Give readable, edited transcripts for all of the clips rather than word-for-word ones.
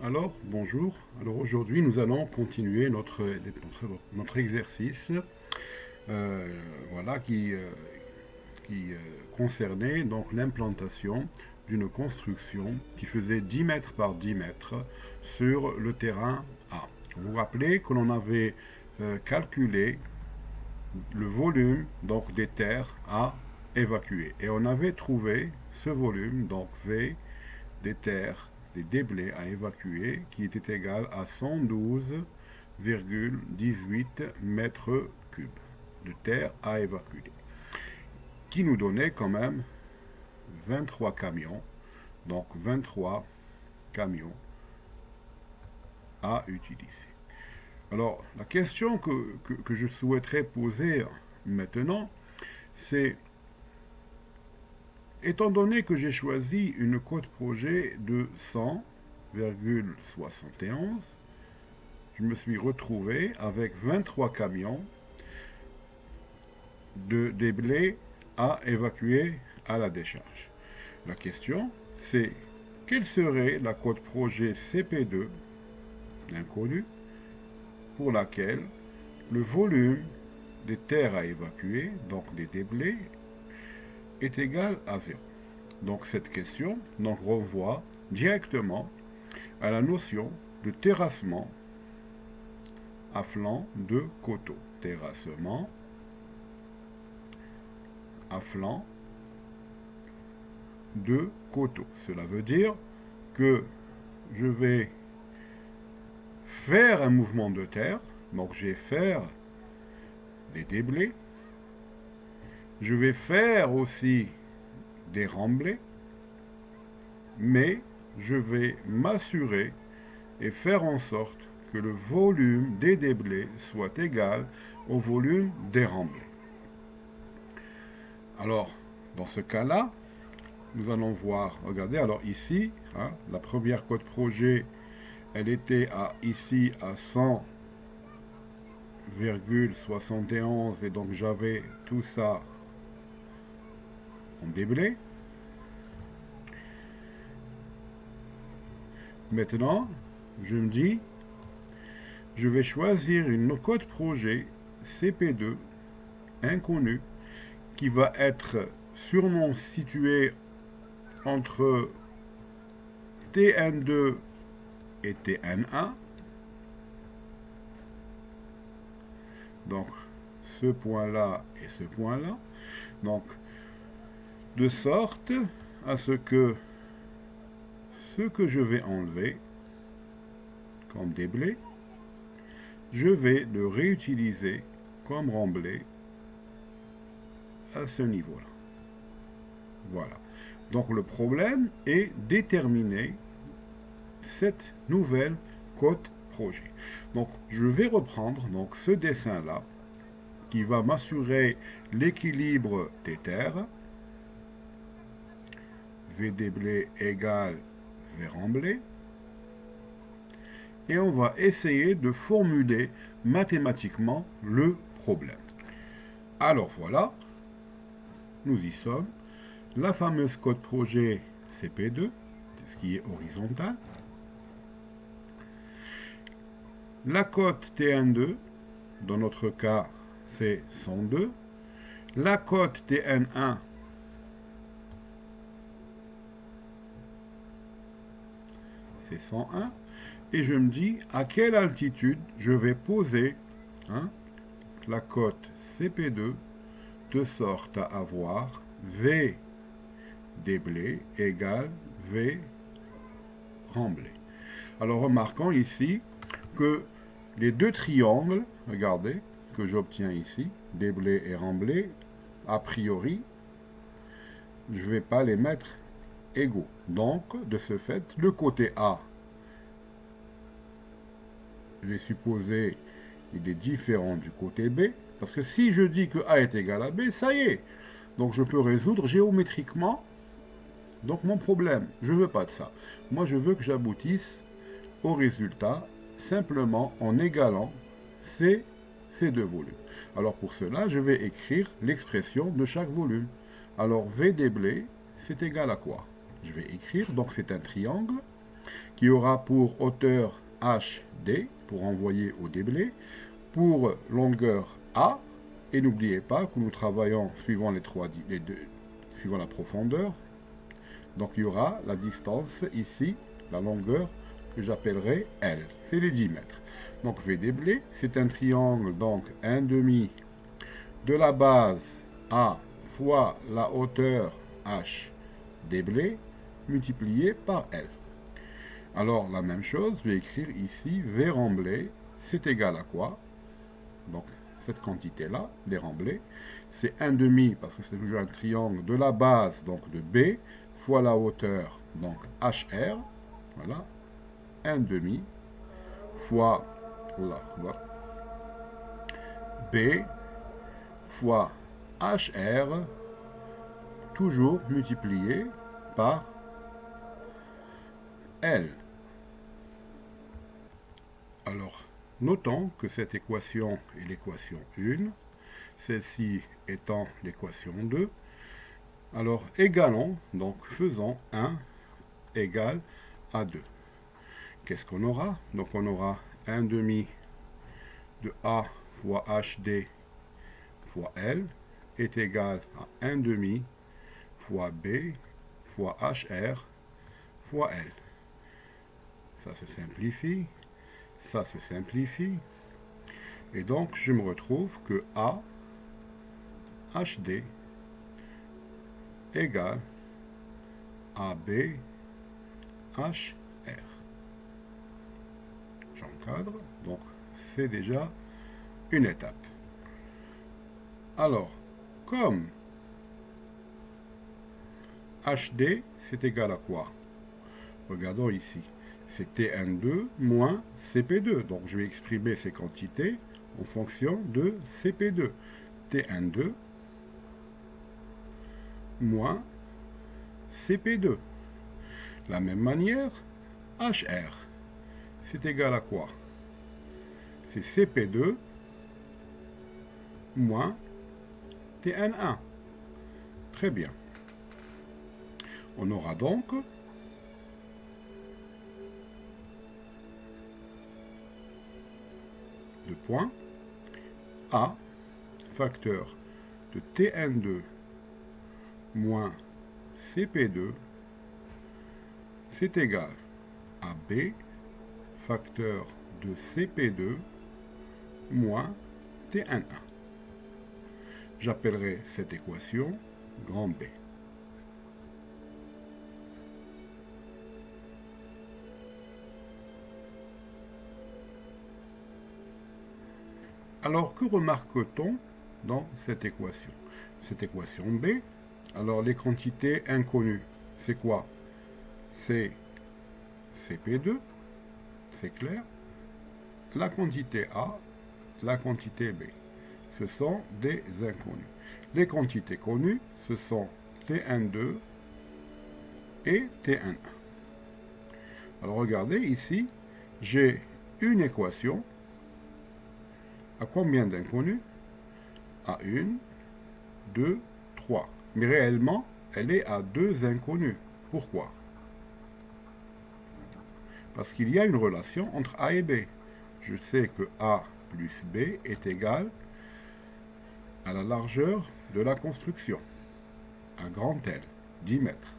Alors, bonjour. Alors aujourd'hui, nous allons continuer notre exercice euh, voilà, qui concernait donc l'implantation d'une construction qui faisait 10 mètres par 10 mètres sur le terrain A. Vous vous rappelez que l'on avait calculé le volume donc des terres à évacuer et on avait trouvé ce volume, donc V, des terres, des déblais à évacuer qui était égal à 112,18 mètres cubes de terre à évacuer, qui nous donnait quand même 23 camions, donc 23 camions à utiliser. Alors, la question que je souhaiterais poser maintenant, c'est, étant donné que j'ai choisi une cote projet de 100,71, je me suis retrouvé avec 23 camions de déblais à évacuer à la décharge. La question, c'est quelle serait la cote projet CP2, l'inconnu, pour laquelle le volume des terres à évacuer, donc des déblais, est égal à 0. Donc cette question renvoie directement à la notion de terrassement à flanc de coteau. Terrassement à flanc de coteau. Cela veut dire que je vais faire un mouvement de terre, donc je vais faire des déblais, je vais faire aussi des remblais, mais je vais m'assurer et faire en sorte que le volume des déblais soit égal au volume des remblais. Alors, dans ce cas-là, nous allons voir, regardez, alors ici, la première cote projet, elle était ici à 100,71 et donc j'avais tout ça en déblai. Maintenant, je me dis, je vais choisir une cote projet CP2 inconnue qui va être sûrement située entre TN2 et TN1. Donc, ce point-là et ce point-là. Donc, de sorte à ce que je vais enlever comme déblai, je vais le réutiliser comme remblai à ce niveau-là. Voilà. Donc le problème est déterminer cette nouvelle cote projet. Donc je vais reprendre donc ce dessin-là qui va m'assurer l'équilibre des terres. V déblai égale V remblai. Et on va essayer de formuler mathématiquement le problème. Alors voilà, nous y sommes. La fameuse cote projet CP2, ce qui est horizontal. La cote TN2, dans notre cas, c'est 102. La cote TN1, c'est 101. Et je me dis à quelle altitude je vais poser la cote CP2 de sorte à avoir V déblai égale V remblai. Alors remarquons ici que les deux triangles, regardez, que j'obtiens ici, déblai et remblai, a priori, je ne vais pas les mettre égaux. Donc, de ce fait, le côté A, je vais supposer il est différent du côté B, parce que si je dis que A est égal à B, ça y est. Donc je peux résoudre géométriquement donc mon problème. Je ne veux pas de ça. Moi, je veux que j'aboutisse au résultat simplement en égalant ces deux volumes. Alors pour cela, je vais écrire l'expression de chaque volume. Alors V déblai, c'est égal à quoi? Je vais écrire, donc c'est un triangle. qui aura pour hauteur HD, pour envoyer au déblai, pour longueur A, et n'oubliez pas que nous travaillons suivant suivant la profondeur. Donc il y aura la distance ici, la longueur, que j'appellerai L, c'est les 10 mètres. Donc V déblai, c'est un triangle, donc 1/2 de la base A fois la hauteur H déblai, multiplié par L. Alors la même chose, je vais écrire ici V remblai, c'est égal à quoi? Donc cette quantité-là, les remblais, c'est 1/2, parce que c'est toujours un triangle, de la base, donc de B, fois la hauteur, donc HR, voilà, 1/2, fois B, fois HR, toujours multiplié par L. Alors, notons que cette équation est l'équation 1, celle-ci étant l'équation 2. Alors, égalons, donc faisons 1 égale à 2. Qu'est-ce qu'on aura? Donc, on aura 1/2 de A fois HD fois L est égal à 1/2 fois B fois HR fois L. Ça se simplifie, ça se simplifie. Et donc, je me retrouve que A HD égale AB HR. J'encadre, donc c'est déjà une étape. Alors, comme HD, c'est égal à quoi? Regardons ici. C'est Tn2 moins Cp2. Donc, je vais exprimer ces quantités en fonction de Cp2. Tn2 moins Cp2. De la même manière, HR, c'est égal à quoi? C'est Cp2 moins Tn1. Très bien. On aura donc deux points A facteur de Tn2 moins Cp2, c'est égal à B facteur de Cp2 moins Tn1. J'appellerai cette équation grand B. Alors, que remarque-t-on dans cette équation? Cette équation B, alors les quantités inconnues, c'est quoi? C'est Cp2, c'est clair. La quantité A, la quantité B, ce sont des inconnus. Les quantités connues, ce sont Tn2 et Tn1. Alors regardez ici, j'ai une équation à combien d'inconnus? À 1, 2, 3. Mais réellement, elle est à 2 inconnus. Pourquoi? Parce qu'il y a une relation entre A et B. Je sais que A plus B est égal à la largeur de la construction, un grand L, 10 mètres.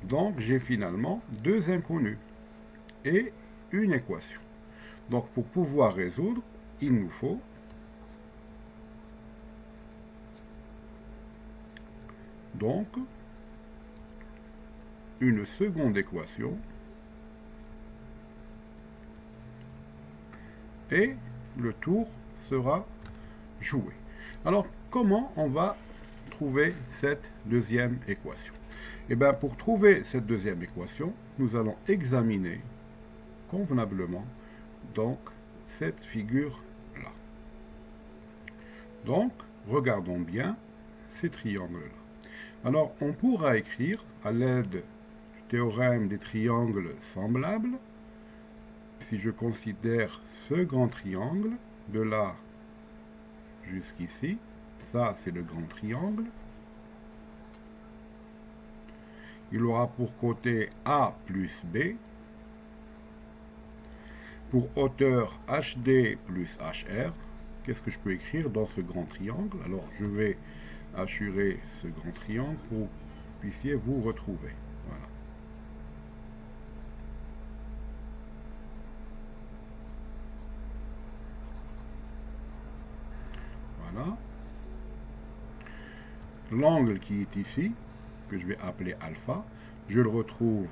Donc j'ai finalement 2 inconnus et une équation. Donc pour pouvoir résoudre, il nous faut donc une seconde équation et le tour sera joué. Alors comment on va trouver cette deuxième équation? Eh bien, pour trouver cette deuxième équation, nous allons examiner convenablement donc cette figure-là. Donc, regardons bien ces triangles-là. Alors, on pourra écrire à l'aide du théorème des triangles semblables, si je considère ce grand triangle, de là jusqu'ici, ça c'est le grand triangle, il aura pour côté A plus B, pour hauteur HD plus HR, qu'est-ce que je peux écrire dans ce grand triangle? Alors, je vais assurer ce grand triangle pour que vous puissiez vous retrouver. Voilà. Voilà. L'angle qui est ici, que je vais appeler alpha, je le retrouve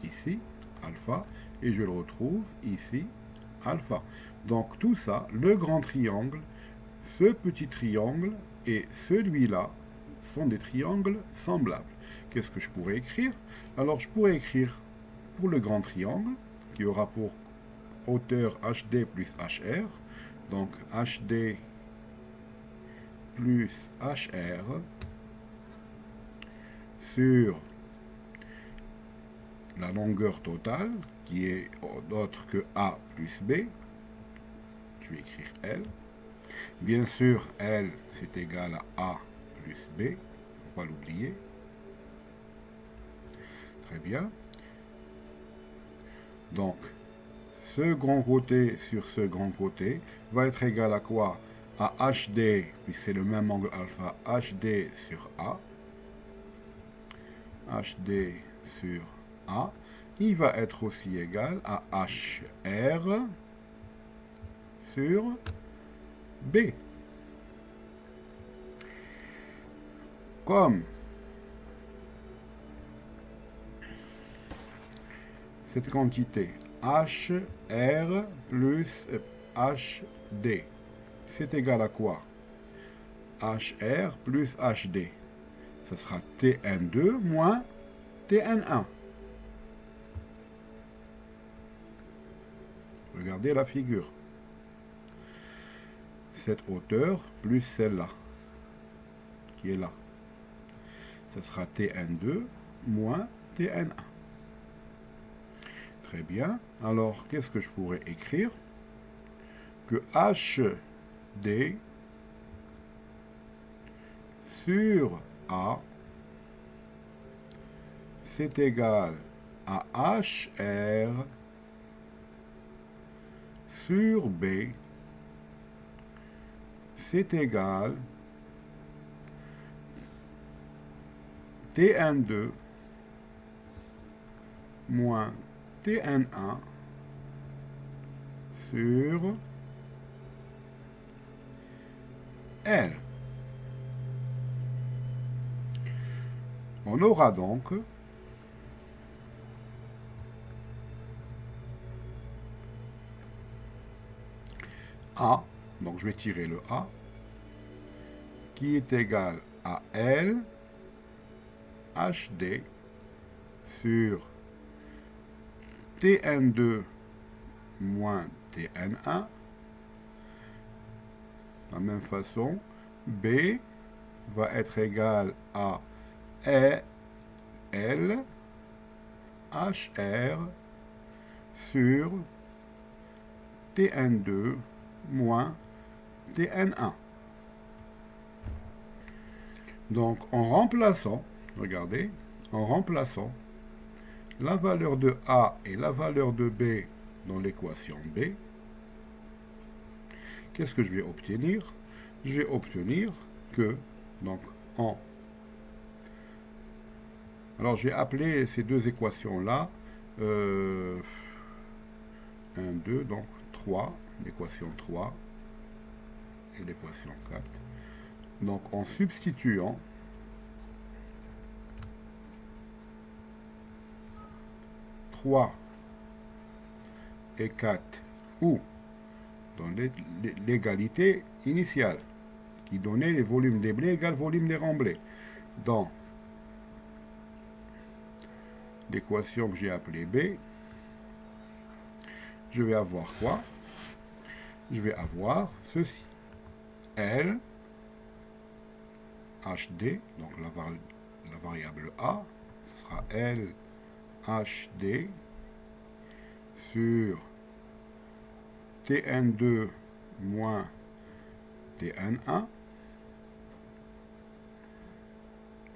ici, alpha, et je le retrouve ici, alpha. Donc tout ça, le grand triangle, ce petit triangle et celui-là sont des triangles semblables. Qu'est-ce que je pourrais écrire? Alors je pourrais écrire pour le grand triangle, qui aura pour hauteur HD plus HR, donc HD plus HR sur la longueur totale, qui est autre que A plus B. Je vais écrire L. Bien sûr, L, c'est égal à A plus B. Il ne faut pas l'oublier. Très bien. Donc, ce grand côté sur ce grand côté va être égal à quoi? À HD, puisque c'est le même angle alpha, HD sur A. HD sur A. Il va être aussi égal à HR sur B. Comme cette quantité HR plus HD, c'est égal à quoi? HR plus HD. Ce sera Tn2 moins Tn1. Regardez la figure. Cette hauteur plus celle-là, qui est là. Ce sera Tn2 moins Tn1. Très bien. Alors, qu'est-ce que je pourrais écrire? Que HD sur A, c'est égal à HR sur B, c'est égal Tn2 moins Tn1 sur L. On aura donc A, donc je vais tirer le A, qui est égal à L HD sur Tn2 moins Tn1. De la même façon, B va être égal à L HR sur Tn2 moins Tn1. Donc en remplaçant, regardez, en remplaçant la valeur de A et la valeur de B dans l'équation B, qu'est-ce que je vais obtenir? Je vais obtenir que, donc, alors je vais appeler ces deux équations-là 1, 2, donc 3, l'équation 3 et l'équation 4. Donc en substituant et 4 ou dans l'égalité initiale qui donnait les volumes des blés égale volume des remblais. Dans l'équation que j'ai appelée B, je vais avoir quoi? Je vais avoir ceci. L HD, donc la variable A, ce sera L HD sur Tn2 moins Tn1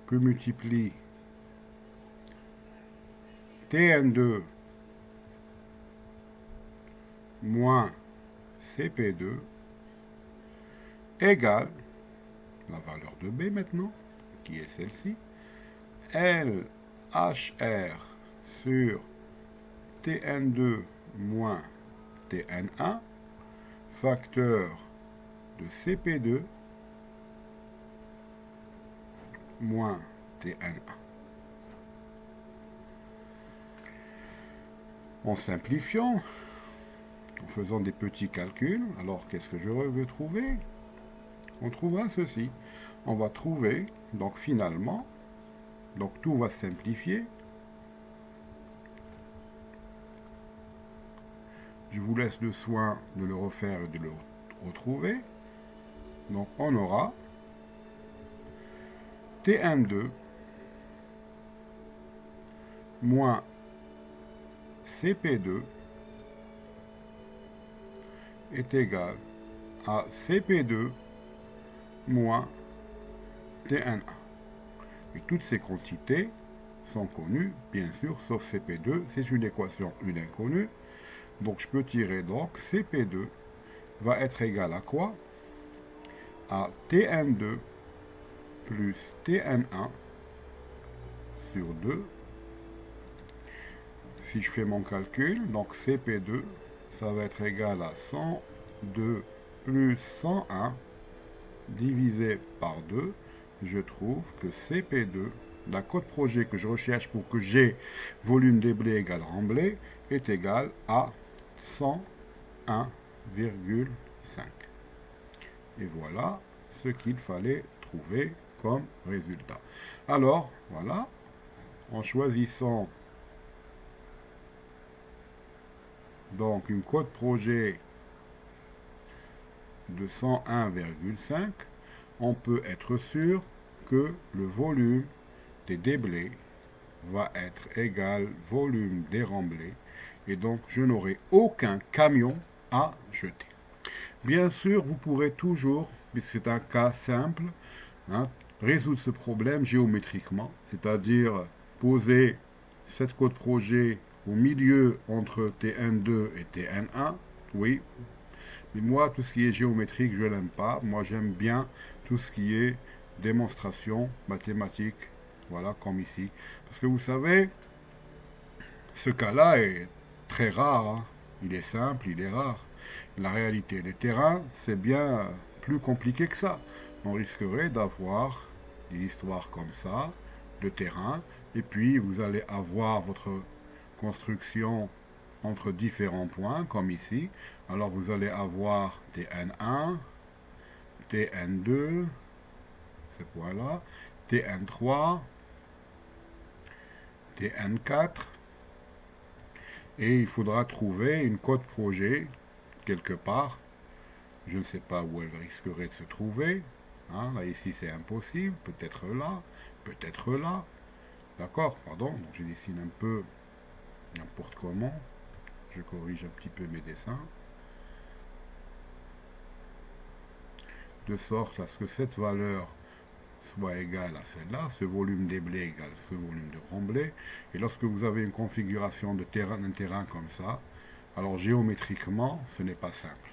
que multiplie Tn2 moins CP2 égale la valeur de B maintenant, qui est celle-ci, LHR sur Tn2 moins Tn1, facteur de CP2 moins Tn1. En simplifiant, en faisant des petits calculs, alors qu'est-ce que je veux trouver? On trouvera ceci. On va trouver, donc finalement, donc tout va se simplifier. Je vous laisse le soin de le refaire et de le retrouver. Donc on aura Tn2 moins CP2 est égal à CP2 moins Tn1. Et toutes ces quantités sont connues, bien sûr, sauf CP2. C'est une équation, une inconnue. Donc je peux tirer donc CP2 va être égal à quoi? À Tn2 plus Tn1 sur 2. Si je fais mon calcul, donc CP2, ça va être égal à 102 plus 101 divisé par 2. Je trouve que CP2, la cote projet que je recherche pour que G, volume des blés égale remblai, est égal à 101,5. Et voilà ce qu'il fallait trouver comme résultat. Alors, voilà, en choisissant donc une cote projet de 101,5, on peut être sûr que le volume des déblais va être égal volume des remblais, et donc je n'aurai aucun camion à jeter. Bien sûr, vous pourrez toujours, puisque c'est un cas simple, résoudre ce problème géométriquement, c'est-à-dire poser cette cote projet au milieu entre Tn2 et Tn1, oui. Mais moi, tout ce qui est géométrique, je n'aime pas. Moi, j'aime bien tout ce qui est démonstration mathématique, voilà, comme ici. Parce que vous savez, ce cas-là est très rare, hein. Il est simple, il est rare. La réalité des terrains, c'est bien plus compliqué que ça. On risquerait d'avoir des histoires comme ça, de terrain, et puis vous allez avoir votre construction entre différents points, comme ici. Alors vous allez avoir Tn1, Tn2, ce point-là, Tn3, Tn4, et il faudra trouver une cote projet quelque part. Je ne sais pas où elle risquerait de se trouver. Hein, là, ici, c'est impossible. Peut-être là, peut-être là. D'accord, pardon. Donc, je dessine un peu n'importe comment. Je corrige un petit peu mes dessins. De sorte à ce que cette valeur soit égale à celle-là, ce volume des blés égale ce volume de remblai. Et lorsque vous avez une configuration de terrain, d'un terrain comme ça, alors géométriquement, ce n'est pas simple.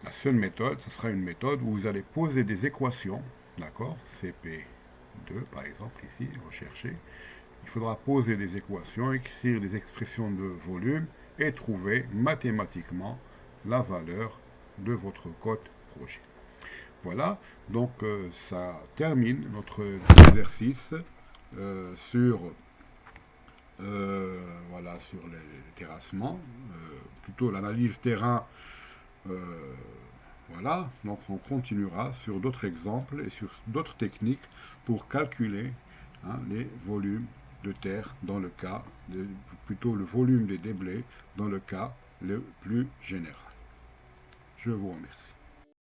La seule méthode, ce sera une méthode où vous allez poser des équations, d'accord, CP2 par exemple, ici, rechercher. Il faudra poser des équations, écrire des expressions de volume et trouver mathématiquement la valeur de votre cote projet. Voilà, donc ça termine notre exercice sur, voilà, sur les terrassements, plutôt l'analyse terrain. Voilà, donc on continuera sur d'autres exemples et sur d'autres techniques pour calculer les volumes de terre dans le cas, plutôt le volume des déblais dans le cas le plus général. Je vous remercie.